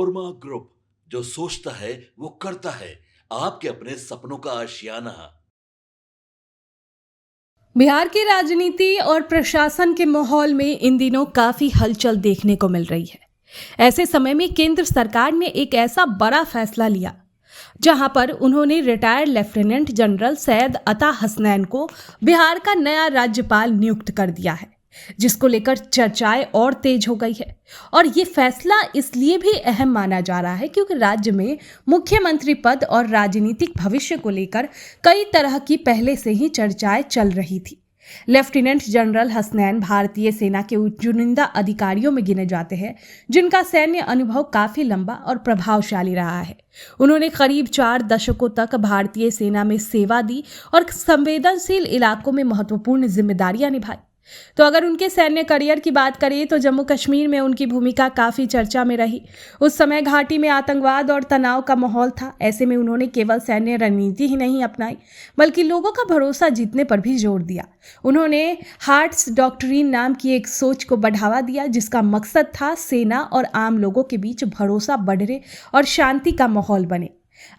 Panorama Group, जो सोचता है वो करता है। आपके अपने सपनों का आशियाना। बिहार की राजनीति और प्रशासन के माहौल में इन दिनों काफी हलचल देखने को मिल रही है। ऐसे समय में केंद्र सरकार ने एक ऐसा बड़ा फैसला लिया जहां पर उन्होंने रिटायर्ड लेफ्टिनेंट जनरल सैयद अता हसनैन को बिहार का नया राज्यपाल नियुक्त कर दिया है, जिसको लेकर चर्चाएं और तेज हो गई है। और ये फैसला इसलिए भी अहम माना जा रहा है क्योंकि राज्य में मुख्यमंत्री पद और राजनीतिक भविष्य को लेकर कई तरह की पहले से ही चर्चाएं चल रही थी। लेफ्टिनेंट जनरल हसनैन भारतीय सेना के चुनिंदा अधिकारियों में गिने जाते हैं जिनका सैन्य अनुभव काफी लंबा और प्रभावशाली रहा है। उन्होंने करीब 4 दशकों तक भारतीय सेना में सेवा दी और संवेदनशील इलाकों में महत्वपूर्ण जिम्मेदारियां निभाई। तो अगर उनके सैन्य करियर की बात करें तो जम्मू कश्मीर में उनकी भूमिका काफ़ी चर्चा में रही। उस समय घाटी में आतंकवाद और तनाव का माहौल था। ऐसे में उन्होंने केवल सैन्य रणनीति ही नहीं अपनाई बल्कि लोगों का भरोसा जीतने पर भी जोर दिया। उन्होंने हार्ट्स डॉक्ट्रिन नाम की एक सोच को बढ़ावा दिया जिसका मकसद था सेना और आम लोगों के बीच भरोसा बढ़े और शांति का माहौल बने।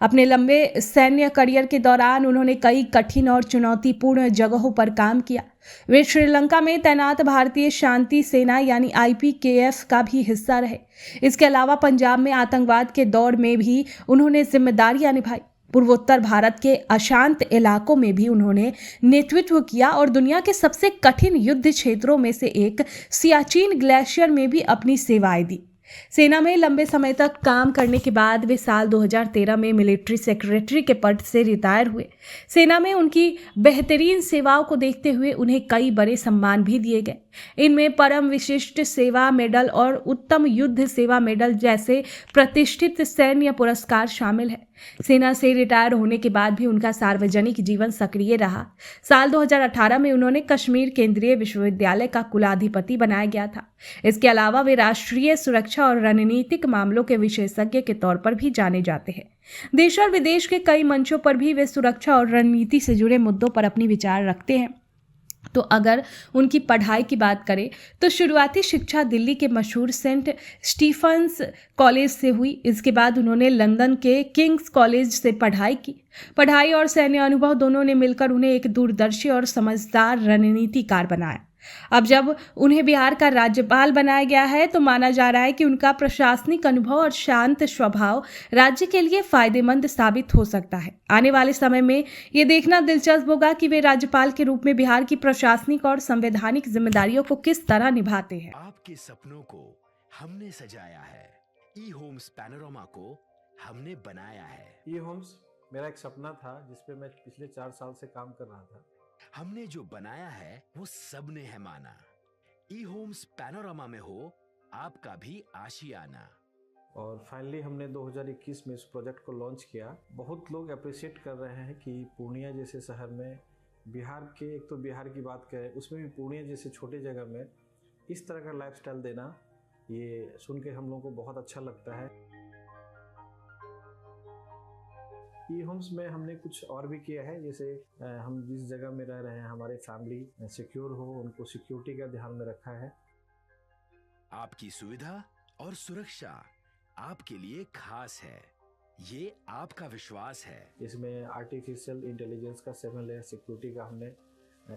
अपने लंबे सैन्य करियर के दौरान उन्होंने कई कठिन और चुनौतीपूर्ण जगहों पर काम किया। वे श्रीलंका में तैनात भारतीय शांति सेना यानी IPKF का भी हिस्सा रहे। इसके अलावा पंजाब में आतंकवाद के दौर में भी उन्होंने जिम्मेदारियां निभाई। पूर्वोत्तर भारत के अशांत इलाकों में भी उन्होंने नेतृत्व किया और दुनिया के सबसे कठिन युद्ध क्षेत्रों में से एक सियाचिन ग्लेशियर में भी अपनी सेवाएं दी। सेना में लंबे समय तक काम करने के बाद वे साल 2013 में मिलिट्री सेक्रेटरी के पद से रिटायर हुए। सेना में उनकी बेहतरीन सेवाओं को देखते हुए उन्हें कई बड़े सम्मान भी दिए गए। इनमें परम विशिष्ट सेवा मेडल और उत्तम युद्ध सेवा मेडल जैसे प्रतिष्ठित सैन्य पुरस्कार शामिल है। सेना से रिटायर होने के बाद भी उनका सार्वजनिक जीवन सक्रिय रहा। साल 2018 में उन्होंने कश्मीर केंद्रीय विश्वविद्यालय का कुलाधिपति बनाया गया था। इसके अलावा वे राष्ट्रीय सुरक्षा और रणनीतिक मामलों के विशेषज्ञ के तौर पर भी जाने जाते हैं। देश और विदेश के कई मंचों पर भी वे सुरक्षा और रणनीति से जुड़े मुद्दों पर अपनी विचार रखते हैं। तो अगर उनकी पढ़ाई की बात करें तो शुरुआती शिक्षा दिल्ली के मशहूर सेंट स्टीफन्स कॉलेज से हुई। इसके बाद उन्होंने लंदन के किंग्स कॉलेज से पढ़ाई की। पढ़ाई और सैन्य अनुभव दोनों ने मिलकर उन्हें एक दूरदर्शी और समझदार रणनीतिकार बनाया। अब जब उन्हें बिहार का राज्यपाल बनाया गया है तो माना जा रहा है कि उनका प्रशासनिक अनुभव और शांत स्वभाव राज्य के लिए फायदेमंद साबित हो सकता है। आने वाले समय में ये देखना दिलचस्प होगा कि वे राज्यपाल के रूप में बिहार की प्रशासनिक और संवैधानिक जिम्मेदारियों को किस तरह निभाते हैं। आपके सपनों को हमने सजाया है, ई होम्स पैनोरमा को हमने बनाया है। ई होम्स मेरा एक सपना था जिसपे मैं पिछले 4 साल से काम कर रहा था। हमने जो बनाया है वो सबने है माना। ई होम्स पैनोरमा में हो आपका भी आशियाना। और फाइनली हमने 2021 में इस प्रोजेक्ट को लॉन्च किया। बहुत लोग अप्रिशिएट कर रहे हैं कि पूर्णिया जैसे शहर में बिहार के, एक तो बिहार की बात करें उसमें भी पूर्णिया जैसे छोटे जगह में इस तरह का लाइफस्टाइल देना, ये सुन के हम लोगों को बहुत अच्छा लगता है। ई होम्स में हमने कुछ और भी किया है, जैसे हम जिस जगह में रह रहे हैं हमारे फैमिली सिक्योर हो, उनको सिक्योरिटी का ध्यान में रखा है। आपकी सुविधा और सुरक्षा आपके लिए खास है, ये आपका विश्वास है। इसमें आर्टिफिशियल इंटेलिजेंस का 7 लेयर सिक्योरिटी का हमने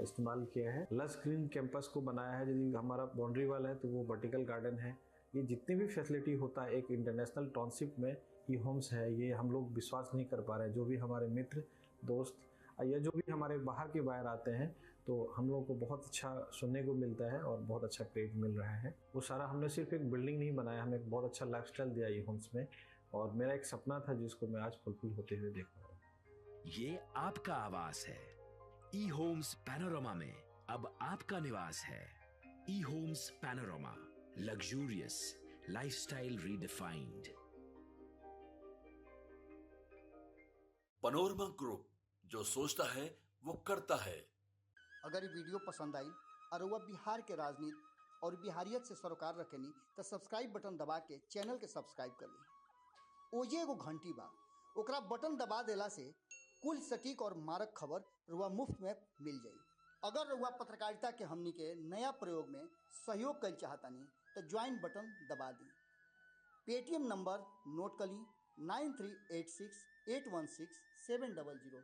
इस्तेमाल किया है। लस ग्रीन कैंपस को बनाया है। यदि हमारा बाउंड्री वाल है तो वो वर्टिकल गार्डन है। ये जितनी भी फैसिलिटी होता है एक इंटरनेशनल टाउनशिप में ई होम्स है, ये हम लोग विश्वास नहीं कर पा रहे हैं। जो भी हमारे मित्र दोस्त या जो भी हमारे बाहर के बाहर आते हैं तो हम लोगों को बहुत अच्छा सुनने को मिलता है और बहुत अच्छा क्रेडिट मिल रहा है। वो सारा हमने सिर्फ एक बिल्डिंग नहीं बनाया, हमें एक बहुत अच्छा लाइफस्टाइल दिया ई होम्स में, और मेरा एक सपना था जिसको मैं आज फुलफिल होते हुए देख रहा हूँ। ये आपका आवास है। ई होम्स पैनोरमा में अब आपका निवास है। E Homes Panorama, luxurious lifestyle redefined. Panorama Group, जो सोचता है वो करता है। अगर ये वीडियो पसंद आई और वह बिहार के राजनीति और बिहारियत से सरोकार रखेनी तो सब्सक्राइब बटन दबा के चैनल के सब्सक्राइब कर ली। ओजे एगो घंटी बा, ओकरा बटन दबा देला से कुल सटीक और मारक खबर रुआ मुफ्त में मिल जाई। अगर रुआ पत्रकारिता के हमनी के नया प्रयोग में सहयोग कर चाहतानी तो ज्वाइन बटन दबा दी। पेटीएम नंबर नोट कर ली 9386816700।